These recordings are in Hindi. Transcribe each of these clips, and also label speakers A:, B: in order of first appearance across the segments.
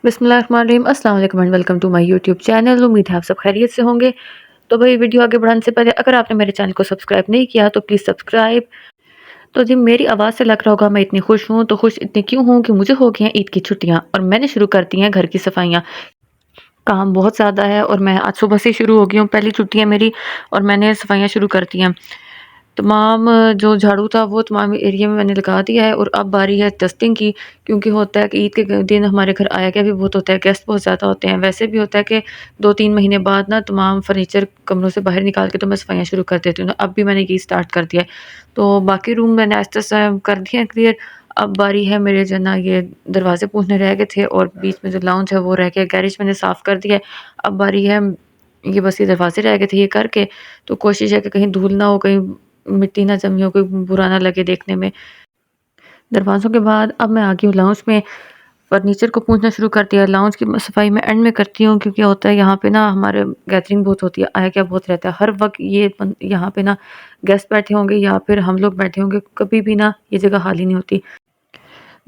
A: बिस्मिल्लाहिर्रहमानिर्रहीम अस्सलाम वालेकुम and welcome to my YouTube channel. उम्मीद है आप सब खैरियत से होंगे। तो भाई वीडियो आगे बढ़ाने से पहले अगर आपने मेरे चैनल को सब्सक्राइब नहीं किया तो प्लीज़ सब्सक्राइब। तो जी मेरी आवाज़ से लग रहा होगा मैं इतनी खुश हूँ, तो खुश इतनी क्यों हूँ कि मुझे हो गई हैं ईद की छुट्टियाँ और मैंने शुरू कर दी हैं घर की सफाइयाँ। काम बहुत ज़्यादा है और मैं आज सुबह से शुरू हो गई हूँ, पहली छुट्टी है मेरी और मैंने सफाइयाँ शुरू कर दी हैं। तमाम जो झाड़ू था वो तमाम एरिया में मैंने लगा दिया है और अब बारी है डस्टिंग की, क्योंकि होता है कि ईद के दिन हमारे घर आया गया भी बहुत होता है, गेस्ट बहुत ज़्यादा होते हैं। वैसे भी होता है कि 2-3 महीने बाद ना तमाम फर्नीचर कमरों से बाहर निकाल के तो मैं सफाइयाँ शुरू कर देती हूँ। अब भी मैंने ये स्टार्ट कर दिया है। तो बाकी रूम मैंने आहिस्ता-आहिस्ता कर दिए हैं क्लियर। अब बारी है मेरे जो है ना ये दरवाज़े पूछने रह गए थे और बीच में जो लाउंज है वो रह गया, गैरेज मैंने साफ़ कर दिया है। अब बारी है ये बस ये दरवाज़े रह गए थे ये करके, तो कोशिश है कि कहीं धूल ना हो, कहीं मिट्टी ना जमी हो, कोई बुरा ना लगे देखने में। दरवाज़ों के बाद अब मैं आ गई हूँ लाउंज में, फर्नीचर को पूंछना शुरू कर दिया है। लाउंज की सफाई मैं एंड में करती हूँ, क्योंकि होता है यहाँ पे ना हमारे गैदरिंग बहुत होती है, आया-गया बहुत रहता है। हर वक़्त ये यहाँ पे ना गेस्ट बैठे होंगे या फिर हम लोग बैठे होंगे, कभी भी ना ये जगह खाली नहीं होती।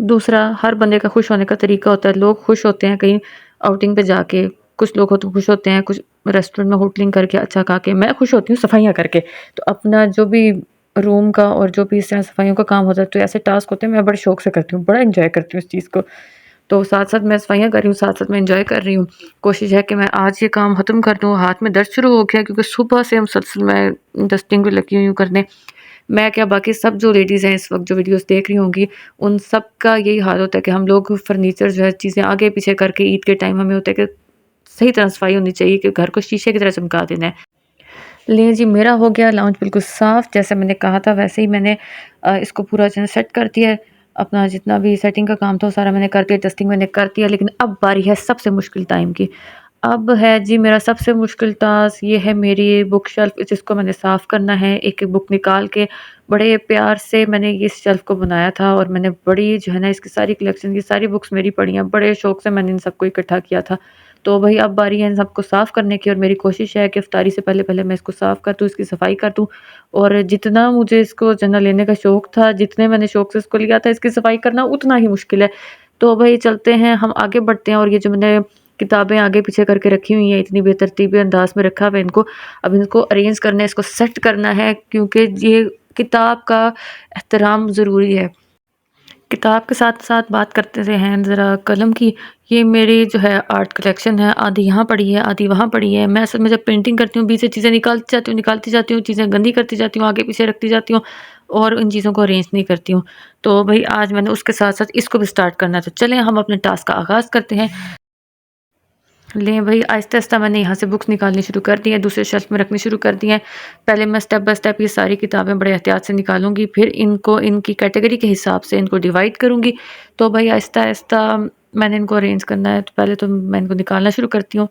A: दूसरा, हर बंदे का खुश होने का तरीका होता है। लोग खुश होते हैं कहीं आउटिंग पे जाके, कुछ लोग हो तो खुश होते हैं, कुछ रेस्टोरेंट में होटलिंग करके अच्छा खा के। मैं खुश होती हूँ सफाइयाँ करके। तो अपना जो भी रूम का और जो भी इस तरह सफाइयों का काम होता है, तो ऐसे टास्क होते हैं, मैं बड़े शौक से करती हूँ, बड़ा एन्जॉय करती हूँ इस चीज़ को। तो साथ-साथ मैं सफाइयाँ कर रही हूँ, साथ-साथ मैं एन्जॉय कर रही हूँ। कोशिश है कि मैं आज ये काम ख़त्म कर दूँ। हाथ में दर्द शुरू हो गया, क्योंकि सुबह से मुसलसल मैं डस्टिंग भी लगी हुई हूँ करने। मैं क्या, बाकी सब जो लेडीज़ हैं इस वक़्त जो वीडियोज़ देख रही होंगी, उन सब का यही हाल होता है कि हम लोग फर्नीचर जो है चीज़ें आगे-पीछे करके ईद के टाइम हमें होता है कि सही तरह सफाई होनी चाहिए, कि घर को शीशे की तरह चमका देना है। लें जी, मेरा हो गया लाउंज बिल्कुल साफ़, जैसा मैंने कहा था वैसे ही मैंने इसको पूरा जो है सेट कर दिया है। अपना जितना भी सेटिंग का काम था वो सारा मैंने कर दिया, डस्टिंग मैंने कर दिया, लेकिन अब बारी है सबसे मुश्किल टाइम की। अब है जी मेरा सबसे मुश्किल टास्क, ये है मेरी बुक शेल्फ़, जिसको मैंने साफ़ करना है। एक-एक बुक निकाल के बड़े प्यार से मैंने इस शेल्फ़ को बनाया था और मैंने बड़ी जो है ना इसकी सारी कलेक्शन की सारी बुक्स मेरी पड़ी हैं। बड़े शौक से मैंने इन सबको इकट्ठा किया था। तो भई अब बारी है इन सबको साफ़ करने की और मेरी कोशिश है कि इफ्तारी से पहले-पहले मैं इसको साफ़ कर दूँ, इसकी सफ़ाई कर दूँ। और जितना मुझे इसको जो है ना लेने का शौक था, जितने मैंने शौक से इसको लिया था, इसकी सफ़ाई करना उतना ही मुश्किल है। तो भई चलते हैं, हम आगे बढ़ते हैं और ये जो मैंने किताबें आगे-पीछे करके रखी हुई हैं, इतनी बेतरतीबी अंदाज़ में रखा हुआ है इनको, अब इनको अरेंज करना है, इसको सेट करना है, क्योंकि ये किताब का एहतराम ज़रूरी है। किताब के साथ-साथ बात करते थे हैं ज़रा कलम की। ये मेरी जो है आर्ट कलेक्शन है, आधी यहाँ पड़ी है, आधी वहाँ पड़ी है। मैं असल में जब पेंटिंग करती हूँ, बीच से चीज़ें निकालती जाती हूँ, चीज़ें गंदी करती जाती हूँ, आगे-पीछे रखती जाती हूँ और इन चीज़ों को अरेंज नहीं करती हूँ। तो भई आज मैंने उसके साथ-साथ इसको भी स्टार्ट करना है, तो चलें हम अपने टास्क का आगाज़ करते हैं। लें भई, आहिस्ता-आहिस्ता मैंने यहाँ से बुक्स निकालनी शुरू कर दी हैं, दूसरे शेल्फ़ में रखनी शुरू कर दी हैं। पहले मैं स्टेप बाय स्टेप ये सारी किताबें बड़े एहतियात से निकालूँगी, फिर इनको इनकी कैटेगरी के हिसाब से इनको डिवाइड करूँगी। तो भई आहिस्ता-आहिस्ता मैंने इनको अरेंज करना है, तो पहले तो मैं इनको निकालना शुरू करती हूँ।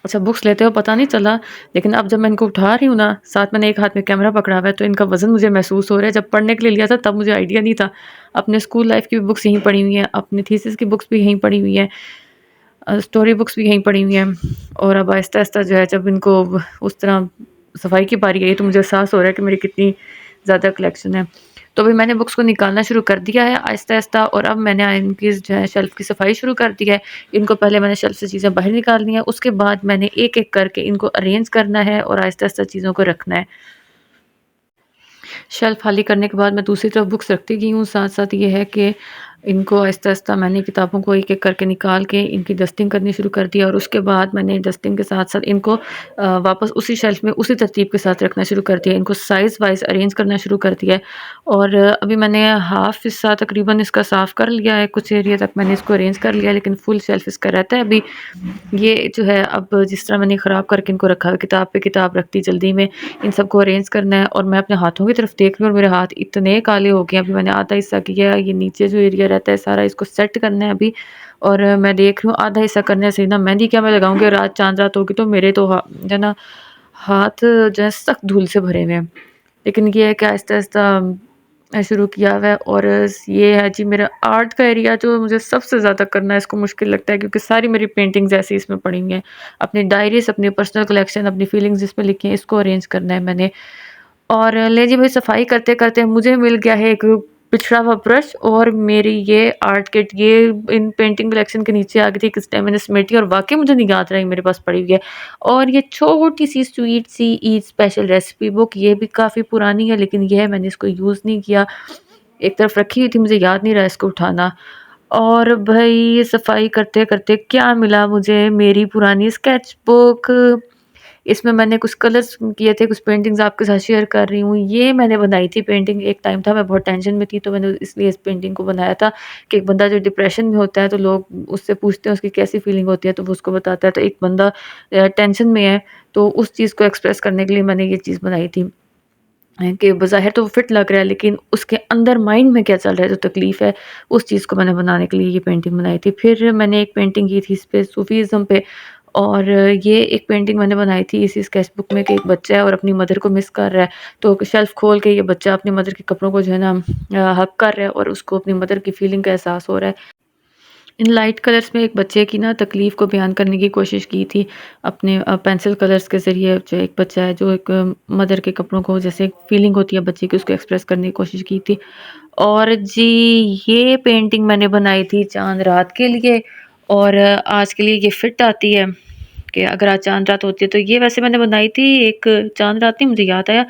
A: अच्छा, बुक्स लेते हुए पता नहीं चला, लेकिन अब जब मैं इनको उठा रही हूँ ना, साथ मैंने एक हाथ में कैमरा पकड़ा हुआ है, तो इनका वज़न मुझे महसूस हो रहा है। जब पढ़ने के लिए लिया था तब मुझे आइडिया नहीं था। अपने स्कूल लाइफ़ की भी बुक्स यहीं पड़ी हुई हैं, अपनी थीसिस की बुक्स भी यहीं पड़ी हुई हैं। स्टोरी बुक्स भी यहीं पड़ी हुई हैं और अब आहिस्ता-आहिस्ता जो है जब इनको उस तरह सफाई की बारी आई, तो मुझे एहसास हो रहा है कि मेरी कितनी ज़्यादा कलेक्शन है। तो अभी मैंने बुक्स को निकालना शुरू कर दिया है आहिस्ता-आहिस्ता और अब मैंने इनकी जो है शेल्फ़ की सफाई शुरू कर दी है। इनको पहले मैंने शेल्फ़ से चीज़ें बाहर निकालनी है, उसके बाद मैंने एक-एक करके इनको अरेंज करना है और आहिस्ता-आहिस्ता चीज़ों को रखना है। शेल्फ़ खाली करने के बाद मैं दूसरी तरफ बुक्स रखती गई हूँ। साथ-साथ ये है कि इनको आहिस्ता-आहिस्ता मैंने किताबों को एक-एक करके निकाल के इनकी डस्टिंग करनी शुरू कर दिया और उसके बाद मैंने डस्टिंग के साथ-साथ इनको वापस उसी शेल्फ़ में उसी तरतीब के साथ रखना शुरू कर दिया। इनको साइज़ वाइज़ अरेंज करना शुरू कर दिया है और अभी मैंने हाफ़ हिस्सा तकरीबन इसका साफ़ कर लिया है। कुछ एरिया तक मैंने इसको अरेंज कर लिया है, लेकिन फुल शेल्फ़ इसका रहता है अभी। ये जो है अब जिस तरह मैंने ख़राब करके इनको रखा है, किताब पे किताब रख दी जल्दी में, इन सबको अरेंज करना है और मैं अपने हाथों की तरफ देख रही हूँ और मेरे हाथ इतने काले हो गए हैं। अभी मैंने आधा हिस्सा किया है, ये नीचे जो एरिया रहता है सारा इसको सेट करना है अभी और मैं देख रही हूँ आधा हिस्सा करने से ना मेहंदी क्या मैं लगाऊँगी, रात चाँद रात होगी तो मेरे तो जो है ना हाथ जो है सख्त धूल से भरे हुए हैं। लेकिन ये है कि आहिस्ता-आहिस्ता शुरू किया हुआ है और ये है जी मेरा आर्ट का एरिया जो मुझे सबसे ज़्यादा करना है, इसको मुश्किल लगता है क्योंकि सारी मेरी पेंटिंग्स ऐसी इसमें पड़ी हुई हैं। अपनी डायरीज़, अपनी पर्सनल कलेक्शन, अपनी फीलिंग्स जिसमें लिखी हैं, इसको अरेंज करना है मैंने। और ले जी भाई, सफाई करते-करते मुझे मिल गया है एक पिछड़ा हुआ ब्रश और मेरी ये आर्ट किट, ये इन पेंटिंग कलेक्शन के नीचे आ गई थी, किस टाइम मैंने समेटी और वाक़ई मुझे नहीं याद रही मेरे पास पड़ी हुई है। और ये छोटी-सी स्वीट सी ईद स्पेशल रेसिपी बुक, ये भी काफ़ी पुरानी है लेकिन ये है मैंने इसको यूज़ नहीं किया। एक तरफ रखी हुई थी, मुझे याद नहीं रहा इसको उठाना। और भई सफाई करते-करते क्या मिला मुझे, मेरी पुरानी स्केच बुक। इसमें मैंने कुछ कलर्स किए थे, कुछ पेंटिंग्स आपके साथ शेयर कर रही हूँ। ये मैंने बनाई थी पेंटिंग, एक टाइम था मैं बहुत टेंशन में थी तो मैंने इसलिए इस पेंटिंग को बनाया था कि एक बंदा जो डिप्रेशन में होता है तो लोग उससे पूछते हैं उसकी कैसी फीलिंग होती है तो वो उसको बताता है। तो एक बंदा टेंशन में है तो उस चीज़ को एक्सप्रेस करने के लिए मैंने ये चीज़ बनाई थी। कि बज़ाहिर तो वो फिट लग रहा है लेकिन उसके अंदर माइंड में क्या चल रहा है, जो तकलीफ़ है, उस चीज़ को मैंने बनाने के लिए ये पेंटिंग बनाई थी। फिर मैंने एक पेंटिंग की थी इस पे सूफ़ीज़्म पे, और ये एक पेंटिंग मैंने बनाई थी इसी स्केच बुक में कि एक बच्चा है और अपनी मदर को मिस कर रहा है। तो शेल्फ़ खोल के ये बच्चा अपनी मदर के कपड़ों को जो है ना हग कर रहा है और उसको अपनी मदर की फीलिंग का एहसास हो रहा है। इन लाइट कलर्स में एक बच्चे की ना तकलीफ़ को बयान करने की कोशिश की थी अपने पेंसिल कलर्स के ज़रिए। जो एक बच्चा है जो एक मदर के कपड़ों को, जैसे एक फीलिंग होती है बच्चे की, उसको एक्सप्रेस करने की कोशिश की थी। और जी, ये पेंटिंग मैंने बनाई थी चाँद रात के लिए, और आज के लिए ये फिट आती है कि अगर आज चाँद रात होती है तो ये वैसे मैंने बनाई थी। एक चाँद रात नहीं, मुझे याद आया,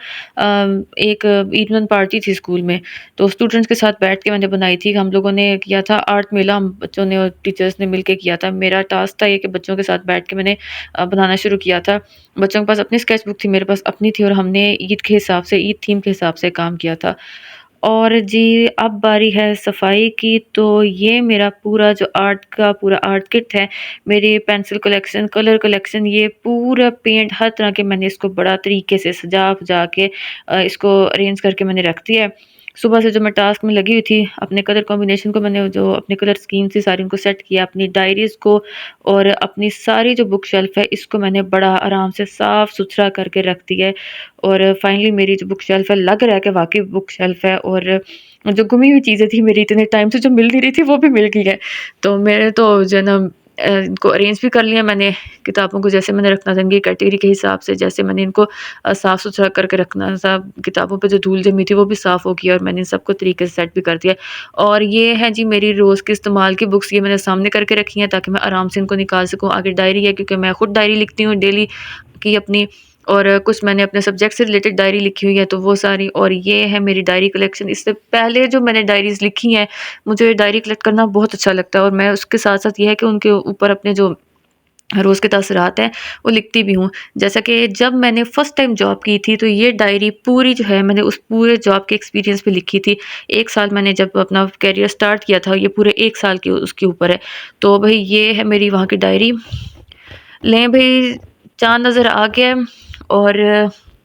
A: एक ईद पार्टी थी स्कूल में, तो स्टूडेंट्स के साथ बैठ के मैंने बनाई थी। हम लोगों ने किया था आर्ट मेला, हम बच्चों ने और टीचर्स ने मिलके किया था। मेरा टास्क था ये कि बच्चों के साथ बैठ के मैंने बनाना शुरू किया था। बच्चों के पास अपनी स्केच बुक थी, मेरे पास अपनी थी, और हमने ईद के हिसाब से, ईद थीम के हिसाब से काम किया था। और जी, अब बारी है सफाई की, तो ये मेरा पूरा जो आर्ट का पूरा आर्ट किट है, मेरी पेंसिल कलेक्शन, कलर कलेक्शन, ये पूरा पेंट हर तरह के मैंने इसको बड़ा तरीके से सजा-वजा के इसको अरेंज करके मैंने रख दिया है। सुबह से जो मैं टास्क में लगी हुई थी, अपने कलर कॉम्बिनेशन को मैंने, जो अपने कलर स्कीम थी सारी उनको सेट किया, अपनी डायरीज़ को और अपनी सारी जो बुक शेल्फ़ है इसको मैंने बड़ा आराम से साफ़-सुथरा करके रख दिया है। और फाइनली मेरी जो बुक शेल्फ़ है, लग रहा है कि वाक़ई बुक शेल्फ़ है, और जो गुमी हुई चीज़ें थी मेरी इतने टाइम से जो मिल नहीं रही थी वो भी मिल गई है। तो मैंने तो जो है ना इनको अरेंज भी कर लिया मैंने, किताबों को जैसे मैंने रखना था इनकी कैटेगरी के हिसाब से, जैसे मैंने इनको साफ़-सुथरा करके रखना था, किताबों पे जो धूल जमी थी वो भी साफ़ हो गई और मैंने इन सबको तरीके से सेट भी कर दिया। और ये है जी मेरी रोज़ के इस्तेमाल की बुक्स, ये मैंने सामने करके रखी हैं ताकि मैं आराम से इनको निकाल सकूँ। आगे डायरी है क्योंकि मैं खुद डायरी लिखती हूँ डेली की अपनी, और कुछ मैंने अपने सब्जेक्ट से रिलेटेड डायरी लिखी हुई है तो वो सारी, और ये है मेरी डायरी कलेक्शन। इससे पहले जो मैंने डायरीज़ लिखी हैं, मुझे डायरी कलेक्ट करना बहुत अच्छा लगता है, और मैं उसके साथ-साथ ये है कि उनके ऊपर अपने जो रोज़ के तासुरात हैं, वो लिखती भी हूँ। जैसा कि जब मैंने फर्स्ट टाइम जॉब की थी, तो ये डायरी पूरी जो है मैंने उस पूरे जॉब के एक्सपीरियंस पे लिखी थी। 1 साल मैंने जब अपना करियर स्टार्ट किया था, ये पूरे 1 साल की उसके ऊपर है। तो भई ये है मेरी वहाँ की डायरी। लें भई, चाँद नज़र आ गया है और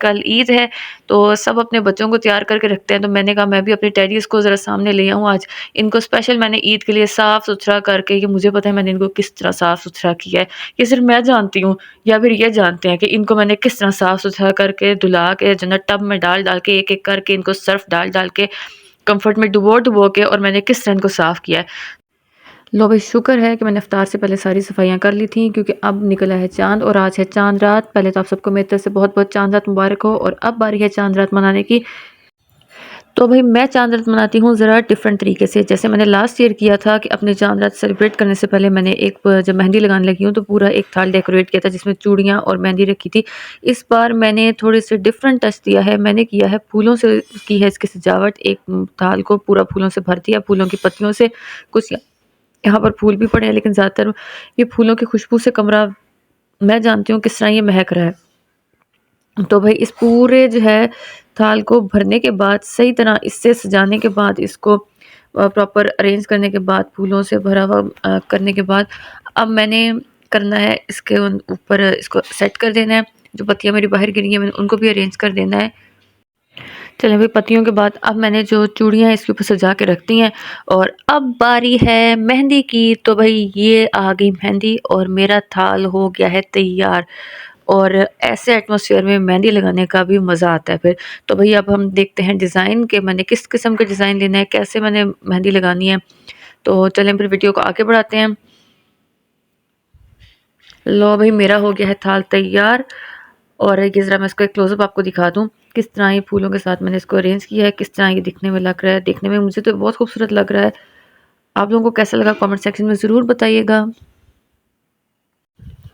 A: कल ईद है, तो सब अपने बच्चों को तैयार करके रखते हैं, तो मैंने कहा मैं भी अपने टेडीज़ को ज़रा सामने ले आऊँ आज। इनको स्पेशल मैंने ईद के लिए साफ़-सुथरा करके, ये मुझे पता है मैंने इनको किस तरह साफ़-सुथरा किया है। ये सिर्फ़ मैं जानती हूँ या फिर ये जानते हैं कि इनको मैंने किस तरह साफ़-सुथरा करके, धुला के, जो ना टब में डाल-डाल के, एक-एक करके इनको सर्फ़ डाल-डाल के, कम्फ़र्ट में डुबो-डुबो के, और मैंने किस तरह इनको साफ़ किया है। लो भाई, शुक्र है कि मैंने इफ्तार से पहले सारी सफाइयाँ कर ली थी क्योंकि अब निकला है चाँद और आज है चाँद रात। पहले तो आप सबको मेरी तरफ से बहुत-बहुत चाँद रात मुबारक हो, और अब बारी है चाँद रात मनाने की। तो भाई मैं चाँद रात मनाती हूँ ज़रा डिफरेंट तरीके से। जैसे मैंने लास्ट ईयर किया था कि अपने चाँद रात सेलिब्रेट करने से पहले मैंने जब मेहंदी लगाने लगी हूँ तो पूरा एक थाल डेकोरेट किया था जिसमें चूड़ियाँ और मेहंदी रखी थी। इस बार मैंने थोड़े से डिफरेंट टच दिया है। मैंने किया है फूलों से की है इसकी सजावट। एक थाल को पूरा फूलों से भर दिया, फूलों की पत्तियों से। कुछ यहाँ पर फूल भी पड़े हैं लेकिन ज़्यादातर ये फूलों की खुशबू से कमरा, मैं जानती हूँ किस तरह ये महक रहा है। तो भाई इस पूरे जो है थाल को भरने के बाद, सही तरह इससे सजाने के बाद, इसको प्रॉपर अरेंज करने के बाद, फूलों से भरा हुआ करने के बाद, अब मैंने करना है इसके ऊपर, इसको सेट कर देना है। जो पत्तियाँ मेरी बाहर गिरी हैं मैंने उनको भी अरेंज कर देना है। चलें भाई, पत्तियों के बाद अब मैंने जो चूड़ियाँ हैं इसके ऊपर सजा के रख दी हैं, और अब बारी है मेहंदी की। तो भाई ये आ गई मेहंदी और मेरा थाल हो गया है तैयार, और ऐसे एटमॉस्फेयर में मेहंदी लगाने का भी मज़ा आता है फिर। तो भई अब हम देखते हैं डिज़ाइन के मैंने किस किस्म का डिज़ाइन लेना है, कैसे मैंने मेहंदी लगानी है। तो चलें फिर वीडियो को आगे बढ़ाते हैं। लो भई, मेरा हो गया है थाल तैयार, और ये ज़रा मैं इसका एक क्लोज़अप आपको दिखा दूँ। किस तरह ये फूलों के साथ मैंने इसको अरेंज किया है, किस तरह ये दिखने में लग रहा है। देखने में मुझे तो बहुत खूबसूरत लग रहा है। आप लोगों को कैसा लगा कमेंट सेक्शन में ज़रूर बताइएगा।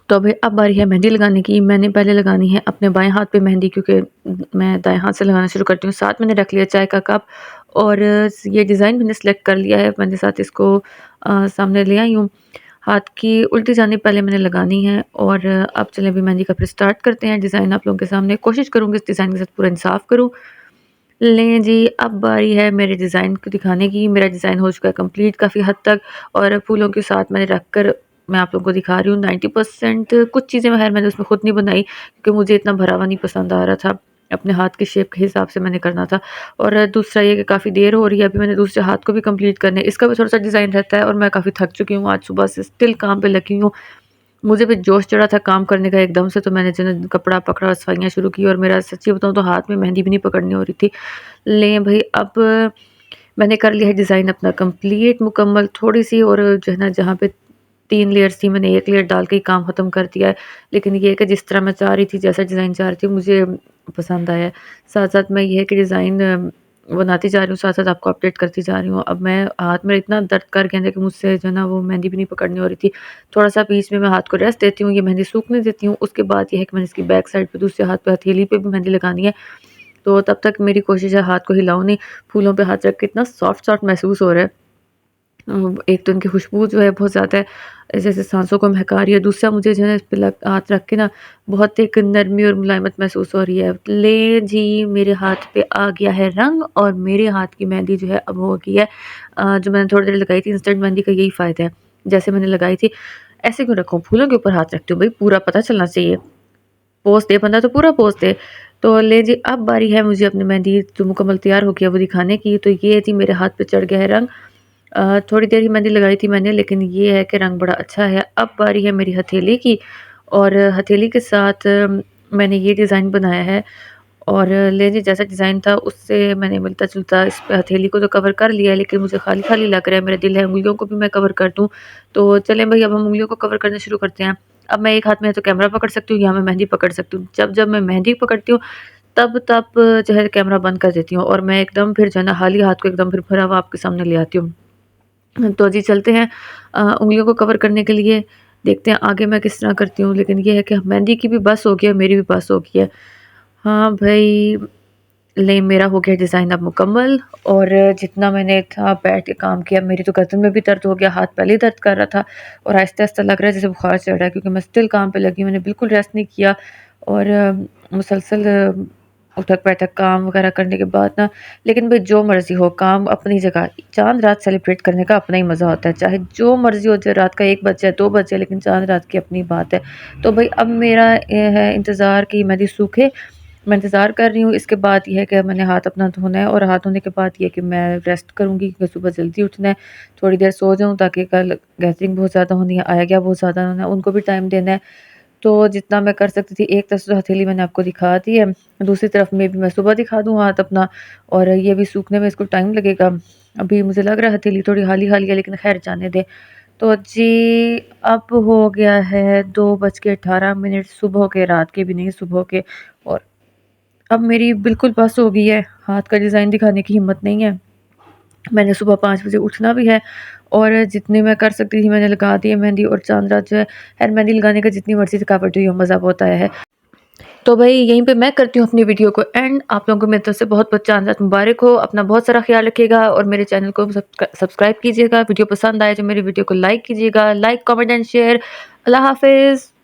A: तो अभी अब बारी है मेहंदी लगाने की। मैंने पहले लगानी है अपने बाएं हाथ पे मेहंदी, क्योंकि मैं दाएं हाथ से लगाना शुरू करती हूँ। साथ मैंने रख लिया चाय का कप और ये डिज़ाइन मैंने सेलेक्ट कर लिया है। मैंने साथ इसको सामने ले आई हूँ। हाथ की उल्टी जानिब पहले मैंने लगानी है और अब चलें अभी मेहंदी का फिर स्टार्ट करते हैं। डिज़ाइन आप लोगों के सामने कोशिश करूँगी इस डिज़ाइन के साथ पूरा इंसाफ करूँ। लें जी, अब बारी है मेरे डिज़ाइन को दिखाने की। मेरा डिज़ाइन हो चुका है कंप्लीट काफ़ी हद तक और फूलों के साथ मैंने रख कर मैं आप लोगों को दिखा रही हूँ 90%। कुछ चीज़ें खैर मैंने उसमें खुद नहीं बनाई क्योंकि मुझे इतना भरा हुआ नहीं पसंद आ रहा था। अपने हाथ की शेप के हिसाब से मैंने करना था और दूसरा ये कि काफ़ी देर हो रही है, अभी मैंने दूसरे हाथ को भी कंप्लीट करना है। इसका भी थोड़ा-सा डिज़ाइन रहता है और मैं काफ़ी थक चुकी हूँ, आज सुबह से स्टिल काम पे लगी हूँ। मुझे भी जोश चढ़ा था काम करने का एकदम से, तो मैंने जो है कपड़ा पकड़ा, सफाइयाँ शुरू की और मेरा सच्ची बताऊँ तो हाथ में मेहंदी भी नहीं पकड़नी हो रही थी। लें भई, अब मैंने कर लिया है डिज़ाइन अपना कंप्लीट मुकम्मल। थोड़ी-सी और जो है ना, जहाँ पे 3 लेयर्स थी मैंने 1 लेयर डाल के ही काम ख़त्म कर दिया है। लेकिन ये है कि जिस तरह मैं चाह रही थी, जैसा डिज़ाइन चाह रही थी, मुझे पसंद आया है। साथ-साथ मैं ये है कि डिज़ाइन बनाती जा रही हूँ, साथ-साथ आपको अपडेट करती जा रही हूँ। अब मैं हाथ में इतना दर्द कर गया था कि मुझसे जो है ना वो मेहंदी भी नहीं पकड़नी हो रही थी। थोड़ा-सा बीच में मैं हाथ को रेस्ट देती हूँ, ये मेहंदी सूखने देती हूँ। उसके बाद ये है कि मैंने इसकी बैक साइड पे दूसरे हाथ पे हथेली पे भी मेहंदी लगानी है। तो तब तक मेरी कोशिश है हाथ को हिलाऊँ नहीं। फूलों पे हाथ रख के इतना सॉफ्ट-सॉफ्ट महसूस हो रहा है। एक तो इनकी खुशबू जो है बहुत ज़्यादा है, जैसे साँसों को महका रही है। दूसरा मुझे जो है ना इस पे हाथ रख के ना बहुत एक नरमी और मुलायमत महसूस हो रही है। ले जी, मेरे हाथ पे आ गया है रंग और मेरे हाथ की मेहंदी जो है अब हो गई है। जो मैंने थोड़ी देर लगाई थी इंस्टेंट मेहंदी का यही फ़ायदा है। जैसे मैंने लगाई थी ऐसे क्यों रखूँ? फूलों के ऊपर हाथ रखती हूँ भई, पूरा पता चलना चाहिए। पोज़ दे बंदा तो पूरा पोज़ दे। तो ले जी, अब बारी है मुझे अपनी मेहंदी जो मुकम्मल तैयार हो गया वो दिखाने की। तो ये जी, मेरे हाथ पे चढ़ गया है रंग। थोड़ी देर ही मेहंदी लगाई थी मैंने, लेकिन ये है कि रंग बड़ा अच्छा है। अब बारी है मेरी हथेली की और हथेली के साथ मैंने ये डिज़ाइन बनाया है और ले जी, जैसा डिज़ाइन था उससे मैंने मिलता-जुलता इस पे हथेली को तो कवर कर लिया है, लेकिन मुझे खाली-खाली लग रहा है। मेरा दिल है उँगलियों को भी मैं कवर कर दूँ। तो चलें भई, अब हम उँगलियों को कवर करना शुरू करते हैं। अब मैं एक हाथ में या तो कैमरा पकड़ सकती हूँ या मैं मेहंदी पकड़ सकती हूँ। जब मैं मेहंदी पकड़ती हूँ तब जो है कैमरा बंद कर देती हूँ और मैं एकदम फिर जो है ना खाली हाथ को एकदम फिर भरा हुआ आपके सामने ले आती हूँ। तो जी, चलते हैं उँगलियों को कवर करने के लिए। देखते हैं आगे मैं किस तरह करती हूँ। लेकिन ये है कि मेहंदी की भी बस हो गई है, मेरी भी बस हो गई है। हाँ भई, ले मेरा हो गया डिज़ाइन अब मुकम्मल और जितना मैंने था बैठ के काम किया, मेरी तो गर्दन में भी दर्द हो गया, हाथ पहले ही दर्द कर रहा था और आहिस्ता-आहिस्ता लग रहा है जैसे बुखार चढ़ रहा है, क्योंकि मैं स्टिल काम पे लगी हूँ, मैंने बिल्कुल रेस्ट नहीं किया और मुसलसल उठक-बैठक काम वगैरह करने के बाद ना, लेकिन भई जो मर्ज़ी हो, काम अपनी जगह। चाँद रात सेलिब्रेट करने का अपना ही मज़ा होता है, चाहे जो मर्ज़ी हो जाए, रात का 1 बज जाए, 2 बज जाए, लेकिन चाँद रात की अपनी बात है। तो भई अब मेरा ये है इंतज़ार कि मेहंदी सूखे। मैं इंतज़ार कर रही हूँ। इसके बाद ये है कि मैंने हाथ अपना धोना है और हाथ धोने के बाद ये है कि मैं रेस्ट करूँगी क्योंकि सुबह जल्दी उठना है। थोड़ी देर सो जाऊँ ताकि कल गैदरिंग बहुत ज़्यादा होनी है, आया गया बहुत ज़्यादा होना है, उनको भी टाइम देना है। तो जितना मैं कर सकती थी, एक तरफ से तो हथेली मैंने आपको दिखा दी है, दूसरी तरफ में भी मैं सुबह दिखा दूँ हाथ अपना और ये भी सूखने में इसको टाइम लगेगा। अभी मुझे लग रहा है हथेली थोड़ी हाली-हाली है, लेकिन ख़ैर जाने दें। तो जी, अब हो गया है 2:18 सुबह के, रात के भी नहीं, सुबह के और अब मेरी बिल्कुल बस हो गई है, हाथ का डिज़ाइन दिखाने की हिम्मत नहीं है। मैंने सुबह 5 बजे उठना भी है और जितनी मैं कर सकती थी मैंने लगा दी है मेहंदी और चाँद रात जो है, खैर मेहंदी लगाने का जितनी मर्ज़ी थकावट हुई हो, मज़ा बहुत आया है। तो भई यहीं पे मैं करती हूँ अपनी वीडियो को एंड। आप लोगों को मेरी तरफ से बहुत-बहुत चाँद रात मुबारक हो। अपना बहुत सारा ख़्याल रखिएगा और मेरे चैनल को सब्सक्राइब कीजिएगा। वीडियो पसंद आए तो मेरी वीडियो को लाइक कीजिएगा। Like, comment and share. अल्लाह हाफ़िज़।